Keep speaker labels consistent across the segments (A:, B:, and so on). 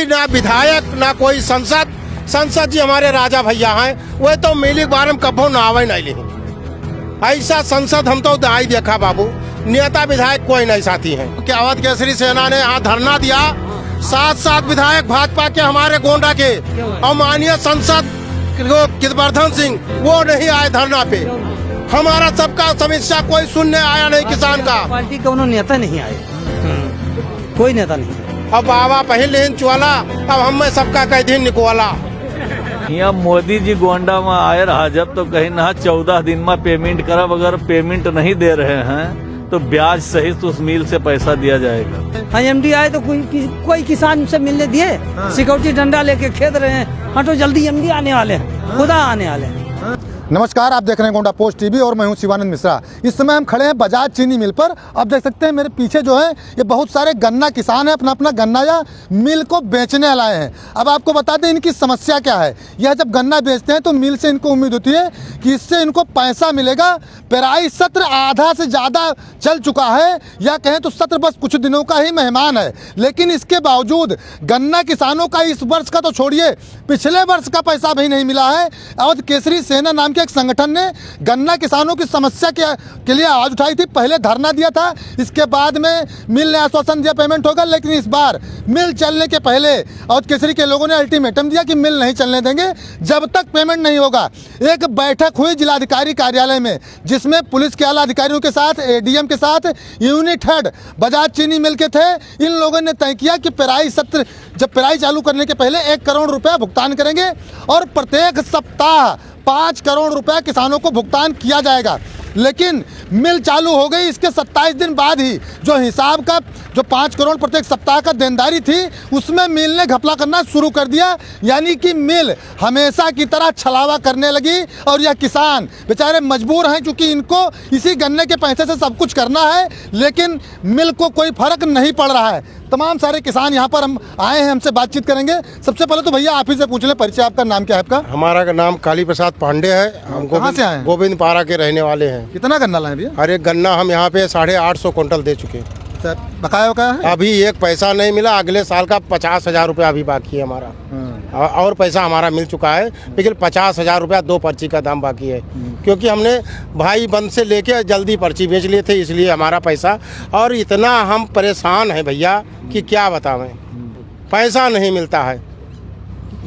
A: ना विधायक ना कोई संसद जी हमारे राजा भैया हैं, वे तो मिली बार में कभो ना आवे नहीं लिही। ऐसा संसद हम तो दाई देखा बाबू, नेता विधायक कोई नहीं साथी है। क्या अवध केसरी सेना ने यहाँ धरना दिया, 7 विधायक भाजपा के हमारे गोंडा के, और माननीय सांसद गिरिवर्धन सिंह वो नहीं आए धरना पे। हमारा सबका समस्या कोई सुनने आया नहीं, किसान का
B: पार्टी का उन्होंने नेता नहीं आए, कोई नेता नहीं।
A: अब बाबा पहले चुआला, अब हमें सबका कई दिन निकवाला।
C: यहाँ मोदी जी गोंडा में आए रहा जब तो कहीं ना 14 दिन में पेमेंट करब, अगर पेमेंट नहीं दे रहे हैं तो ब्याज सहित उस मिल से पैसा दिया जाएगा।
B: हाँ, एमडी आए तो कोई किसान से मिलने दिए, सिक्योरिटी डंडा लेके खेद रहे हैं। हाँ, तो जल्दी एमडी आने वाले हैं, खुदा आने वाले हैं।
D: नमस्कार, आप देख रहे हैं गोंडा पोस्ट टीवी और मैं हूं शिवानंद मिश्रा। इस समय हम खड़े हैं बजाज चीनी मिल पर। आप देख सकते हैं मेरे पीछे जो है ये बहुत सारे गन्ना किसान हैं, अपना गन्ना या मिल को बेचने लाए हैं। अब आपको बता दें इनकी समस्या क्या है। यह जब गन्ना बेचते हैं तो मिल से इनको उम्मीद होती है कि इससे इनको पैसा मिलेगा। पेराई सत्र आधा से ज़्यादा चल चुका है, या कहें तो सत्र बस कुछ दिनों का ही मेहमान है, लेकिन इसके बावजूद गन्ना किसानों का इस वर्ष का तो छोड़िए, पिछले वर्ष का पैसा भी नहीं मिला है। अवध केसरी सेना नाम एक संगठन ने गन्ना किसानों की समस्या के लिए आवाज उठाई थी। पहले धरना दिया था, इसके बाद में मिल ने आश्वासन दिया पेमेंट होगा, लेकिन इस बार मिल चलने के पहले अवध केसरी के लोगों ने अल्टीमेटम दिया कि मिल नहीं चलने देंगे जब तक पेमेंट नहीं होगा। एक बैठक हुई जिलाधिकारी कार्यालय में, जिसमें पुलिस के आला अधिकारियों के साथ, एडीएम के साथ, यूनिट हेड बजाज चीनी मिल के थे। इन लोगों ने तय किया कि पेराई सत्र जब पेराई चालू करने के पहले 1 करोड़ रुपया भुगतान करेंगे और प्रत्येक सप्ताह 5 करोड़ रुपया किसानों को भुगतान किया जाएगा। लेकिन मिल चालू हो गई, इसके 27 दिन बाद ही जो हिसाब का जो 5 करोड़ प्रत्येक सप्ताह का देनदारी थी, उसमें मिल ने घपला करना शुरू कर दिया। यानी कि मिल हमेशा की तरह छलावा करने लगी और यह किसान बेचारे मजबूर हैं, क्योंकि इनको इसी गन्ने के पैसे से सब कुछ करना है, लेकिन मिल को कोई फर्क नहीं पड़ रहा है। तमाम सारे किसान यहाँ पर हम आए हैं, हमसे बातचीत करेंगे। सबसे पहले तो भैया आप ही से पूछ लें, परिचय आपका, नाम क्या है आपका?
A: हमारा नाम काली प्रसाद पांडे है। हम
D: कहाँ से आए हैं?
A: गोविंद पारा के रहने वाले हैं।
D: कितना गन्ना लाए भैया?
A: अरे गन्ना हम यहाँ पे 850 क्विंटल दे चुके।
D: बकाया वकाया है?
A: अभी एक पैसा नहीं मिला, अगले साल का 50,000 रुपया अभी बाकी है हमारा। और पैसा हमारा मिल चुका है, लेकिन 50,000 रुपया 2 पर्ची का दाम बाकी है, क्योंकि हमने भाई बंद से लेके जल्दी पर्ची बेच लिए थे, इसलिए हमारा पैसा। और इतना हम परेशान हैं भैया कि क्या बतावें, पैसा नहीं मिलता है।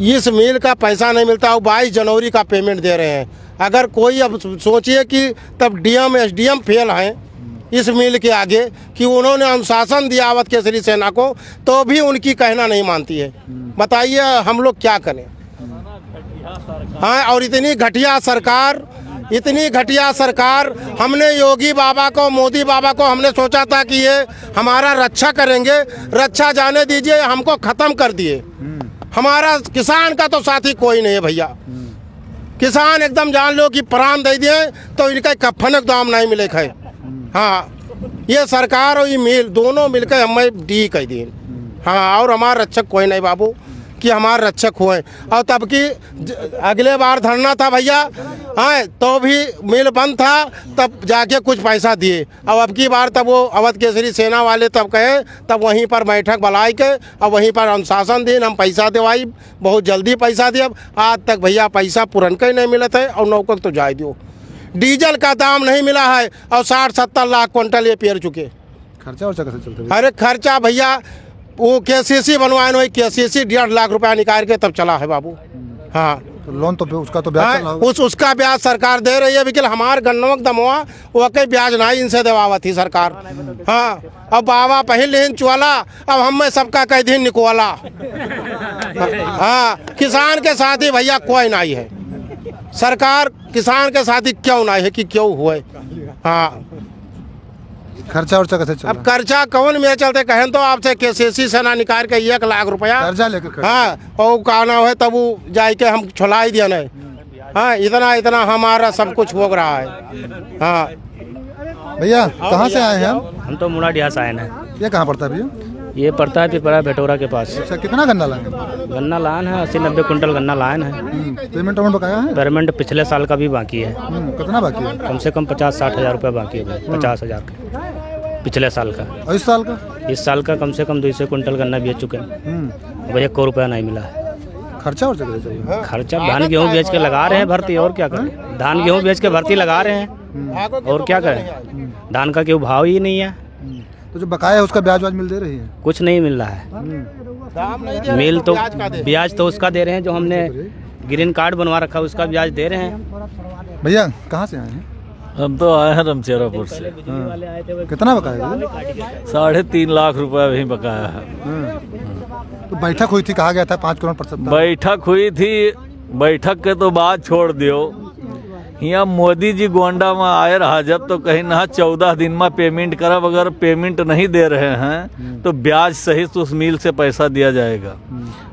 A: इस मिल का पैसा नहीं मिलता और 22 जनवरी का पेमेंट दे रहे हैं। अगर कोई अब सोचिए कि तब डीएम एसडीएम फेल हैं इस मिल के आगे, कि उन्होंने अनुशासन दिया अवध केसरी सेना को, तो भी उनकी कहना नहीं मानती है। बताइए हम लोग क्या करें। हाँ, और इतनी घटिया सरकार, हमने योगी बाबा को, मोदी बाबा को हमने सोचा था कि ये हमारा रक्षा करेंगे, रक्षा जाने दीजिए, हमको ख़त्म कर दिए। हमारा किसान का तो साथी कोई नहीं है भैया। किसान एकदम जान लो कि प्राण दे दिए तो इनका कफन दाम नहीं मिले है। हाँ, ये सरकार और ये मिल दोनों मिलकर हमें डी कह दिए। हाँ, और हमारा रक्षक कोई नहीं बाबू कि हमारे रक्षक हुए। और तब की अगले बार धरना था भैया, हाँ, तो भी मिल बंद था, तब जाके कुछ पैसा दिए। और अब की बार तब वो अवध केसरी सेना वाले तब कहे, तब वहीं पर बैठक बुलाई के और वहीं पर अनुशासन दिन हम पैसा दिवाई, बहुत जल्दी पैसा दिए। आज तक भैया पैसा पुरनका ही नहीं मिला था, और नौकर तो जाए दो। डीजल का दाम नहीं मिला है और 60-70 लाख क्विंटल ये पेर चुके।
D: खर्चा और कैसे चलता है?
A: अरे खर्चा भैया, वो केसीसी बनवाए हुई, केसीसी 1.5 लाख रुपया निकाल के तब चला है बाबू। हाँ,
D: तो लोन तो उसका तो ब्याज चल रहा होगा।
A: उसका ब्याज सरकार दे रही है, लेकिन हमारे गन्नों का दमवा वो कई ब्याज नहीं इनसे दबावा थी सरकार। हाँ, अब बाबा पहले चुआला, अब हमें सबका कई दिन निकवाला। हाँ, किसान के साथ ही भैया कोई नहीं है, सरकार किसान के साथ ही क्यों नहीं है कि क्यों हुए। हाँ,
D: खर्चा और कैसे चल रहा है?
A: अब खर्चा कौन मेरे चलते कहें तो आपसे केसीसी सेना निकाल के 1 लाख रुपया
D: कर्जा लेकर।
A: हाँ, और कहना है तब वो जाके हम छुड़ा ही दिया नहीं। हाँ, इतना हमारा सब कुछ हो रहा है। हाँ
D: भैया कहाँ से आए हैं
E: हम तो मुनाडिया से आए हैं।
D: ये कहाँ पड़ता है भैया?
E: ये पड़ता है पिपरा भेटोरा के पास।
D: अच्छा, कितना गन्ना लाए?
E: गन्ना लान है 80-90 कुंटल गन्ना लान है।
D: पेमेंट बकाया है?
E: पेमेंट पिछले साल का भी बाकी है।
D: कितना बाकी है?
E: कम से कम 50-60 हज़ार रुपये बाकी है भाई, 50,000 का। पिछले साल का।
D: और इस साल का?
E: इस साल का कम से कम 200 कुंटल गन्ना बेच चुके हैं। भाई 1 करोड़ रुपया नहीं मिला है।
D: खर्चा और जगह चाहिए।
E: खर्चा धान गेहूँ बेच के लगा रहे हैं भर्ती, और क्या करें। धान गेहूँ बेच के भर्ती लगा रहे हैं, और क्या करें। धान का क्यों भाव ही नहीं है।
D: तो जो बकाया है उसका ब्याज मिल दे रही है?
E: कुछ नहीं मिल रहा है। मिल तो ब्याज तो उसका दे रहे हैं जो हमने ग्रीन कार्ड बनवा रखा है, उसका ब्याज दे रहे हैं।
D: भैया कहाँ से आए हैं?
C: हम तो आए हैं रमचेरापुर से।
D: कितना बकाया?
C: 3.5 लाख रुपया भी बकाया है।
D: तो बैठक हुई थी, कहा गया था 5 करोड़ पर सप्ताह।
C: बैठक हुई थी, बैठक के तो बात छोड़ दियो। यहाँ मोदी जी गोंडा में आए रहा जब तो कहीं ना 14 दिन में पेमेंट करब, अगर पेमेंट नहीं दे रहे हैं तो ब्याज सहित उस मिल से पैसा दिया जाएगा।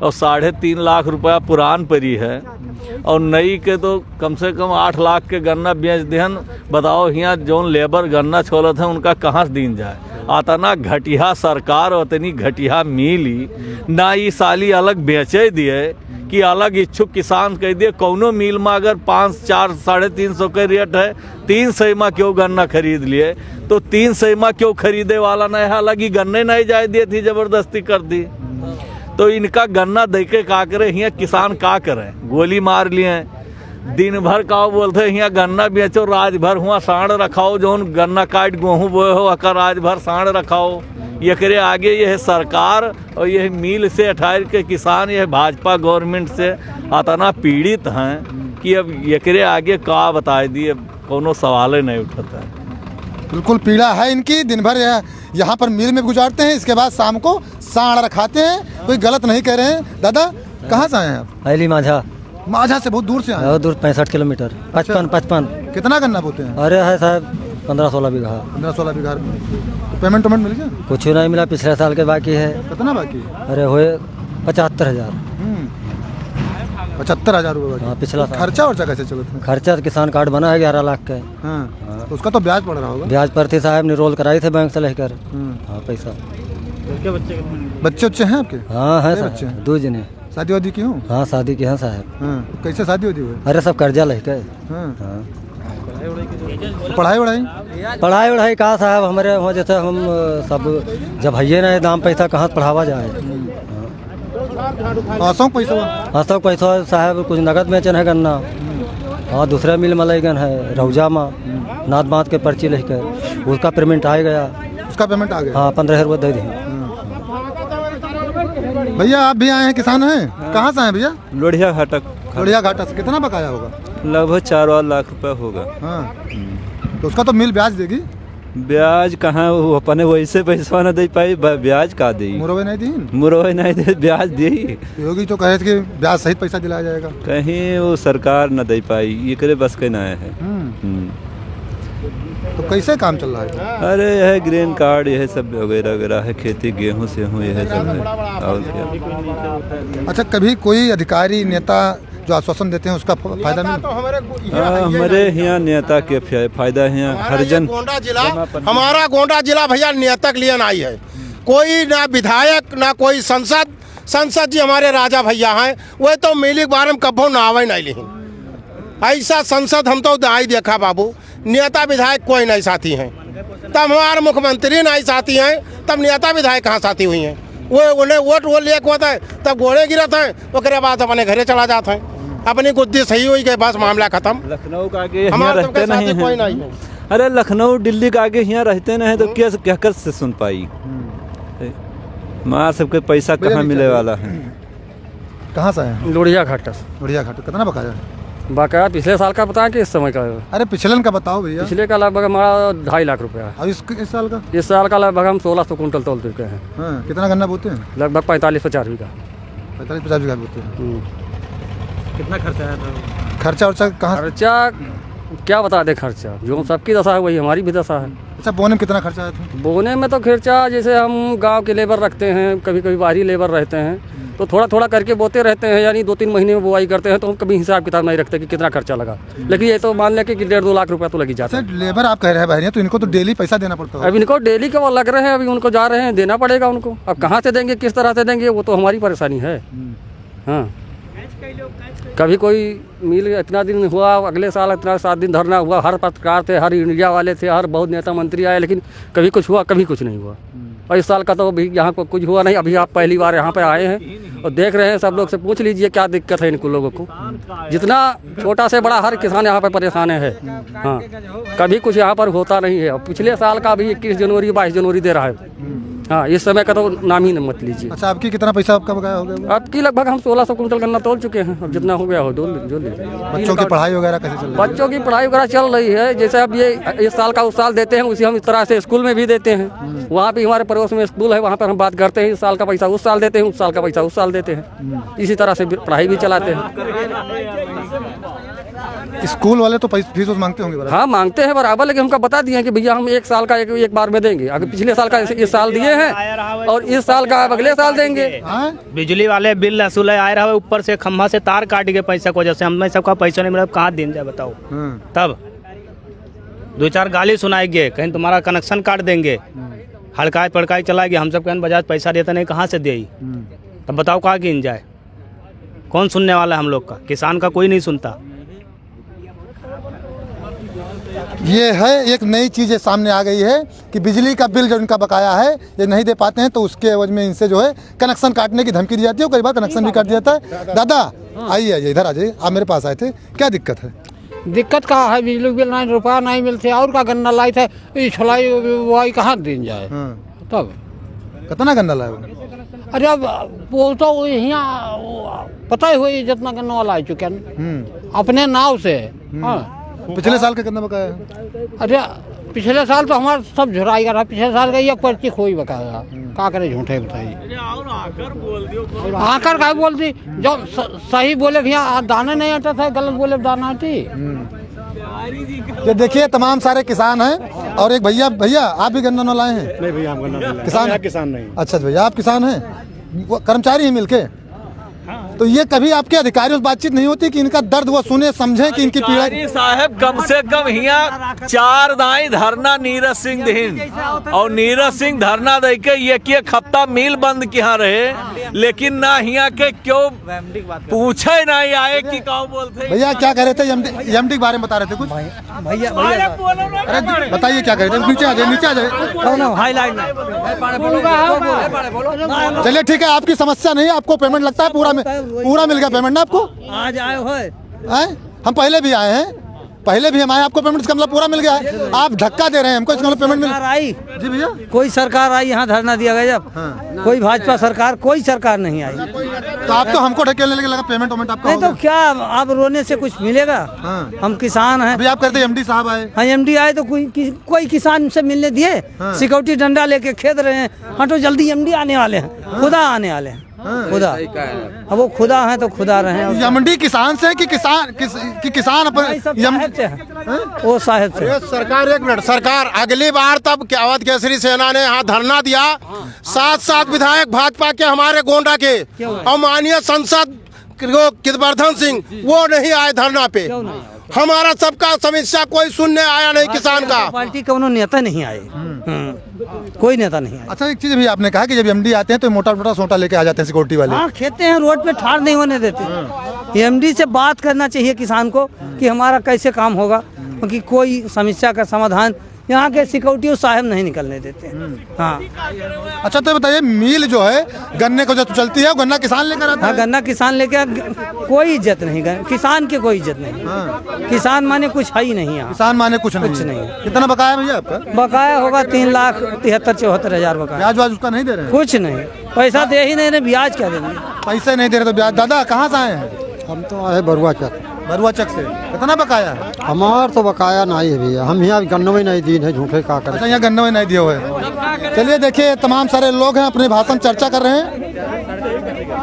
C: और 3.5 लाख रुपया पुरान परी है, और नई के तो कम से कम 8 लाख के गन्ना बेच देहन। बताओ यहाँ जोन लेबर गन्ना छोड़त है उनका कहाँ से दिन जाए। अतना घटिया सरकार और उतनी घटिया मिली ना, ये साली अलग बेचे दिए कि अलग इच्छुक किसान कह दिए। कौनो मिल में अगर 5, 4, 350 के रेट है, 300 में क्यों गन्ना खरीद लिए, तो 300 में क्यों खरीदे वाला नहीं है, अलग ही गन्ने नहीं जाए दिए थी, जबरदस्ती कर दी। तो इनका गन्ना देके का करे, यहाँ किसान का करें, गोली मार लिए। दिन भर का बोलते हैं यहाँ गन्ना बेचो, रात भर हुआ साढ़ रखाओ, जो गन्ना काट गेहूँ बोए हो अकर रात भर साढ़ रखाओ। एकरे आगे यह सरकार और यह मिल से 28 के किसान, यह भाजपा गवर्नमेंट से इतना पीड़ित हैं कि अब एकरे आगे का बताए दिए, कोनो सवाल ही नहीं उठता है।
D: बिल्कुल पीड़ा है इनकी। दिन भर यहाँ पर मिल में गुजारते हैं, इसके बाद शाम को साढ़ रखाते हैं। कोई गलत नहीं कह रहे हैं। दादा कहाँ से आए हैं आप?
B: अली माझा।
D: माझा से बहुत दूर से आए हैं?
B: बहुत दूर, 65 किलोमीटर। 55।
D: कितना गन्ना बोते हैं?
B: अरे है साहब 15-16 बीघा।
D: 15-16 बीघा। तो पेमेंट मिल गया?
B: कुछ नहीं मिला, पिछले साल के बाकी है।
D: कितना बाकी?
B: अरे हुए 75,000।
D: 75,000 रुपये?
B: हाँ, पिछला साल।
D: खर्चा और कैसे चलता?
B: खर्चा किसान कार्ड बना है 11 लाख का।
D: हाँ, तो उसका तो ब्याज पड़ रहा होगा?
B: ब्याज पर थी साहब ने रोल कराई थे बैंक से लेकर। हाँ पैसा।
D: बच्चे हैं आपके?
B: हाँ है
D: बच्चे?
B: 2 जने।
D: शादी वादी की हूँ?
B: हाँ शादी की है साहब।
D: हाँ, कैसे शादी वादी हुई?
B: अरे सब कर्जा लेकर।
D: हाँ। पढ़ाई
B: पढ़ाई कहा साहब, हमारे वहाँ जैसे हम सब जब भैया नहीं दाम पैसा कहाँ से पढ़ावा जाए।
D: आसों पैसा?
B: आसों पैसा साहब कुछ नगद बेचन है गन्ना। हाँ दूसरा मिल मलैगन है रौजा में, नाथ बांध के पर्ची लेकर उसका पेमेंट आ गया।
D: उसका पेमेंट आ गया?
B: हाँ 15 रुपये दे दी।
D: भैया आप भी आए हैं, किसान हैं? कहाँ से आए भैया?
F: लोढ़िया घाटा।
D: लोढ़िया घाटा से। कितना बकाया होगा?
F: लगभग 4 लाख रुपया होगा।
D: हाँ, तो उसका तो मिल ब्याज देगी?
F: ब्याज कहाँ, वो अपने वैसे पैसा न दे पाई, ब्याज का दी।
D: मुरवे नहीं दी?
F: मुरवे नहीं दे, ब्याज दी।
D: योगी तो कहे थे कि ब्याज सहित पैसा दिलाया जाएगा।
F: कहीं वो सरकार न दे पाई, ये करे बस के ना है।
D: तो कैसे काम चल रहा है?
F: अरे यह ग्रीन कार्ड यह सब वगैरह वगैरह है, खेती गेहूँ से हूँ यह सब है, और क्या।
D: अच्छा, कभी कोई अधिकारी नेता जो आश्वासन देते हैं उसका फायदा मिला?
F: हमारे यहाँ नेता के फायदा है। हरिजन
A: गोंडा जिला, हमारा गोंडा जिला भैया नेतक लिए आई है। कोई ना विधायक ना कोई संसद जी हमारे राजा भैया हैं, वह तो मिली के बारे में कभो ना आवे नहीं लिखी। ऐसा संसद हम तो दाई देखा बाबू, नेता विधायक कोई नहीं साथी हैं। तब हमारे मुख्यमंत्री नहीं साथी हैं, तब नेता विधायक कहाँ साथी हुई हैं। वो उन्हें वोट लेके होता है तब घोड़े गिरत हैं, उसके बाद अपने घरे चला जाते हैं। अपनी गुद्दी सही हुई गई, बस मामला खत्म।
F: लखनऊ का आगे यहाँ
A: हमारे
F: रहते नहीं
A: कोई
F: हैं।
A: नहीं है।
F: अरे लखनऊ दिल्ली के आगे यहाँ रहते नहीं तो क्या कहकर से सुन पाई। माँ सबके पैसा कहाँ मिले वाला है।
D: कहाँ से आए?
B: लोढ़िया घाटा से।
D: लोढ़िया घाटा। कितना बकाया?
B: बकाया पिछले साल का बताया कि इस समय का?
D: अरे पिछले का बताओ भैया।
B: पिछले का लगभग हमारा 2.5 लाख रुपया।
D: और इस साल का?
B: इस साल का लगभग हम 1600 कुंटल तोल चुके हैं।
D: हाँ, कितना गन्ना बोते हैं?
B: लगभग 45-50 बीघा।
D: 45-50 बीघा बोते हैं।
E: कितना खर्चा है?
D: खर्चा वर्चा कहाँ?
B: खर्चा क्या बता दे, खर्चा जो सबकी दशा है वही हमारी भी दशा है।
D: अच्छा, बोने में कितना खर्चा आया था?
B: बोने में तो खर्चा जैसे हम गांव के लेबर रखते हैं, कभी कभी बाहरी लेबर रहते हैं, तो थोड़ा थोड़ा करके बोते रहते हैं, यानी 2-3 महीने में बुआई करते हैं, तो हम कभी हिसाब किताब नहीं रखते कि कितना खर्चा लगा। लेकिन ये तो मान लें कि 1.5-2 लाख रुपया तो लगी जाता है।
D: लेबर आप कह रहे हैं भाई, तो इनको तो डेली पैसा देना पड़ता है।
B: अब इनको डेली के वो लग रहे हैं, अभी उनको जा रहे हैं, देना पड़ेगा उनको। अब कहाँ से देंगे, किस तरह से देंगे, वो तो हमारी परेशानी है। हाँ कभी कोई मिल इतना दिन हुआ, अगले साल इतना 7 दिन धरना हुआ, हर पत्रकार थे, हर इंडिया वाले थे, हर बहुत नेता मंत्री आए, लेकिन कभी कुछ हुआ, कभी कुछ नहीं हुआ। और इस साल का तो अभी यहाँ को कुछ हुआ नहीं। अभी आप पहली बार यहाँ पे आए हैं और देख रहे हैं, सब लोग से पूछ लीजिए क्या दिक्कत है इनको लोगों को। जितना छोटा से बड़ा हर किसान यहाँ पे परेशान है। हाँ, कभी कुछ यहाँ पर होता नहीं है। पिछले साल का भी 21 जनवरी 22 जनवरी दे रहा है। हाँ, इस समय का तो नाम ही मत लीजिए।
D: अच्छा, आपकी कितना पैसा आपका बकाया हो गया?
B: अब की लगभग हम 1600 कुंटल गन्ना तोल चुके हैं। अब जितना हो गया हो जो लीजिए।
D: बच्चों की पढ़ाई वगैरह कैसे चल रही है?
B: बच्चों की पढ़ाई वगैरह चल रही है। जैसे अब ये इस साल का उस साल देते हैं, उसी हम इस तरह से स्कूल में भी देते हैं। वहाँ भी हमारे पड़ोस में स्कूल है, वहाँ पर हम बात करते हैं, इस साल का पैसा उस साल देते हैं, उस साल का पैसा उस साल देते हैं। इसी तरह से पढ़ाई भी चलाते हैं।
D: स्कूल वाले तो फीस मांगते होंगे बराबर?
B: हाँ, मांगते हैं बराबर, लेकिन हमको बता दिए कि भैया हम 1 साल का एक बार में देंगे। अगर पिछले साल का इस साल दिए हैं और इस साल का अगले साल देंगे।
E: बिजली वाले बिल वसूल आए रहा है, ऊपर से खम्भा से तार काट के पैसा को, जैसे हमें सबका पैसा नहीं मिला, कहाँ दिन जाए बताओ। तब 2-4 गाली सुनाएंगे, कहीं तुम्हारा कनेक्शन काट देंगे, हड़काई पड़काई चलाएगी। हम सब कहीं बजाज पैसा देता नहीं, कहाँ से दे? तब बताओ कहाँ गिन जाए? कौन सुनने वाला है हम लोग का? किसान का कोई नहीं सुनता।
D: ये है एक नई चीज़ ये सामने आ गई है कि बिजली का बिल जो इनका बकाया है ये नहीं दे पाते हैं, तो उसके एवज में इनसे जो है कनेक्शन काटने की धमकी दी जाती है। कई बार कनेक्शन भी काट दिया जाता है। दादा आइए इधर आ जाइए, आप मेरे पास आए थे, क्या दिक्कत है?
G: दिक्कत का है, बिजली बिल नहीं, रुपया नहीं मिलते, और का गन्ना लाई थे, छुलाई बुआई कहाँ दिन जाए? तब
D: कितना गन्ना लाए?
G: अरे अब वो तो यहाँ पता ही हुई जितना गन्ना वाला आ चुके हैं अपने नाव से। हाँ,
D: पिछले साल का कितना बकाया है?
G: अरे पिछले साल तो हमारा सब झुराई का रहा। पिछले साल का एक पर्ची खोई बकाया, क्या करे झूठे बताइए। आकर का बोल दी, जब सही बोले भैया दाना नहीं आता था, गलत बोले दाना आती।
D: ये देखिए तमाम सारे किसान हैं और एक भैया आप भी गन्ना लाए हैं?
H: नहीं भैया, हम गन्ना किसान नहीं।
D: अच्छा भैया, आप किसान हैं, कर्मचारी हैं मिलके? तो ये कभी आपके अधिकारियों से बातचीत नहीं होती कि इनका दर्द वो सुने समझें कि इनकी पीड़ा?
C: साहब कम से कम यहाँ 4 दाई धरना नीरज सिंह दीन और नीरज सिंह धरना दे के एक हफ्ता मिल बंद किया रहे, लेकिन ना यहाँ के क्यों पूछे नहीं आए कि कौन बोलते।
D: भैया क्या कह रहे थे? एमडी के बारे में बता रहे थे कुछ?
G: भैया
D: अरे बताइए क्या कह रहे थे? नीचे आ जाए। चलिए ठीक है, आपकी समस्या नहीं है, आपको पेमेंट लगता है पूरा मिल गया पेमेंट ना आपको?
G: आज आए हो?
D: हम पहले भी आए हैं, पहले भी हम आए, आपको पेमेंट इसका मतलब पूरा मिल गया है। आप धक्का दे रहे हैं हमको, इसका मतलब पेमेंट मिल
G: आई?
D: जी भैया,
G: कोई सरकार आई यहाँ धरना दिया गया जब? कोई भाजपा सरकार, कोई सरकार नहीं आई।
D: तो आप तो हमको ढकेलने लगा पेमेंट आपका
G: नहीं तो क्या, अब रोने से कुछ मिलेगा? हम किसान हैं।
D: अभी आप कहते एमडी साहब आए?
G: हाँ, एमडी आए तो कोई किसान से मिलने दिए? सिक्योरिटी डंडा लेके खेद रहे हैं। हाँ, तो जल्दी एमडी आने वाले हैं, खुदा आने वाले हैं। खुदा, अब वो खुदा है तो खुदा रहे।
D: एमडी किसान से कि किसान
G: वो साहेब से।
A: सरकार, एक मिनट, सरकार अगली बार तब अवध केसरी सेना ने यहाँ धरना दिया, 7 विधायक भाजपा के हमारे गोंडा के और माननीय सांसद गिरिवर्धन सिंह, वो नहीं आए धरना पे। हमारा सबका समस्या कोई सुनने आया नहीं, किसान का।
G: पार्टी का उन्होंने नेता नहीं आए, कोई नेता नहीं आया।
D: अच्छा, एक चीज भी आपने कहा कि जब एमडी आते हैं तो मोटा सोटा लेके आ जाते हैं सिक्योरिटी वाले।
G: हाँ, खेते हैं, रोड पे ठाड़ नहीं होने देते। एमडी से बात करना चाहिए किसान को कि हमारा कैसे काम होगा, क्योंकि कोई समस्या का समाधान यहाँ के सिक्योरिटी साहब नहीं निकलने देते। हाँ।
D: अच्छा, तो बताइए, मिल जो है गन्ने को जब चलती है गन्ना किसान लेकर आता है?
G: हाँ, गन्ना किसान लेके, कोई इज्जत नहीं, किसान की कोई इज्जत नहीं। किसान माने कुछ है ही नहीं यहाँ।
D: किसान माने कुछ नहीं। कितना बकाया भैया आपका?
G: बकाया होगा 3,73,74,000 बकाया।
D: ब्याज उसका नहीं दे रहे?
G: कुछ नहीं, पैसा दे ही नहीं रहे, ब्याज क्या देंगे?
D: पैसे नहीं दे रहे तो ब्याज? दादा कहाँ से आए हैं?
H: हम तो आए बरुआ चक
D: से। कितना बकाया है?
H: हमार तो बकाया नहीं है भैया, हम यहाँ गन्ना में नहीं दिए है, झूठे का करें।
D: अच्छा, यहाँ गन्ना में नहीं दिए हुए। चलिए देखिए, तमाम सारे लोग हैं अपने भाषण चर्चा कर रहे हैं।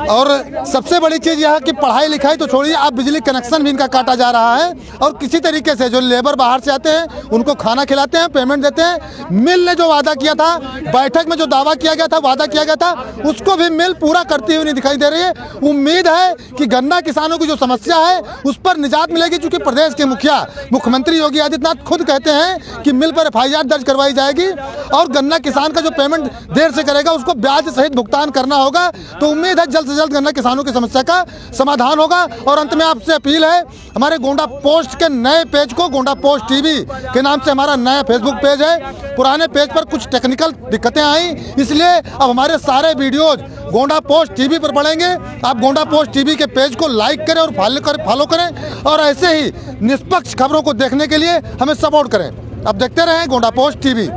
D: और सबसे बड़ी चीज़ यह है कि पढ़ाई लिखाई तो छोड़िए, अब बिजली कनेक्शन भी इनका काटा जा रहा है। और किसी तरीके से जो लेबर बाहर से आते हैं उनको खाना खिलाते हैं, पेमेंट देते हैं। मिल ने जो वादा किया था, बैठक में जो दावा किया गया था, वादा किया गया था, उसको भी मिल पूरा करती हुई नहीं दिखाई दे रही है। उम्मीद है कि गन्ना किसानों की जो समस्या है उस पर निजात मिलेगी, क्योंकि प्रदेश के मुख्यमंत्री योगी आदित्यनाथ खुद कहते हैं कि मिल पर FIR दर्ज करवाई जाएगी और गन्ना किसान का जो पेमेंट देर से करेगा उसको ब्याज सहित भुगतान करना होगा। तो उम्मीद है जल्द जल्द से जल्द गन्ना किसानों की समस्या का समाधान होगा। और अंत में आपसे अपील है, हमारे गोंडा पोस्ट के नए पेज को गोंडा पोस्ट टीवी के नाम से हमारा नया फेसबुक पेज है। पुराने पेज पर कुछ टेक्निकल दिक्कतें आई, इसलिए अब हमारे सारे वीडियोज गोंडा पोस्ट टीवी पर पड़ेंगे। आप गोंडा पोस्ट टीवी के पेज को लाइक करें और फॉलो करें और ऐसे ही निष्पक्ष खबरों को देखने के लिए हमें सपोर्ट करें। अब देखते रहें गोंडा पोस्ट टीवी।